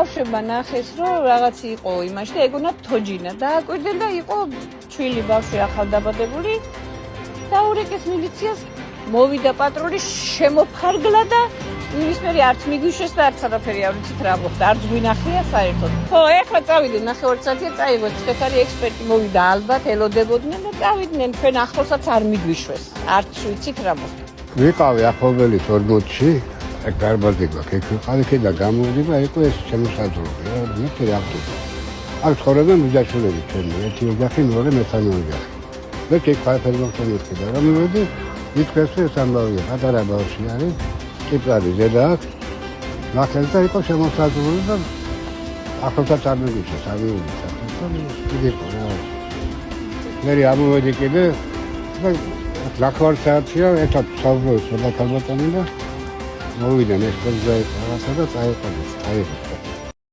ბავშვებმა ნახეს, რომ რაღაც იყო იმაში და ეგონა თოჯინა. დააკვირდნენ და იყო ჩვილი ბავშვი ახალდაბადებული. დაურეკეს მილიციას, მოვიდა პატრული, შემოფარგლა და ნებისმიერი არც მიგვიშვეს და არც არაფერი არ ვიცით რა მოხდა. არც გვინახია საერთოდ. ხო, ეხლა წავიდნენ, ნახევარი საათია წაიღოთ, ხეთარი ექსპერტი მოვიდა, ალბათ ელოდებოდნენ და წავიდნენ, ჩვენ ახლოსაც არ მიგვიშვეს. არც ვიცით რა მოხდა. ვიყავი ახლობელი 40-ში, ეგ დარბაზი გვაქვს, ეგ ვიყავი და გამოვიდი და იყო ეს შემოსაზრდელი, მე ავტობუსი. აქ ცხოვრობენ ბიძაშვილები ჩვენი, ერთი ოჯახი, მეორე მესამე ოჯახი. მე ქექფაიფერ მოხდები და რომ მივედი, მითქეს ეს ამბავია, პატარა ბავშვი არის, ტიპარი ზედა აქვს, ნახეს და იყო შემოსაზრდელი და ახლოსაც არ მივიჩეს, არ მივიდი იყო რა. მე ამოვედი კიდე და ნახევარ საათია ერთად საუბრობთ და ქალბატონი და მოვიდა ეს პრეზიდენტი რაღაცა და წაიყვანეს.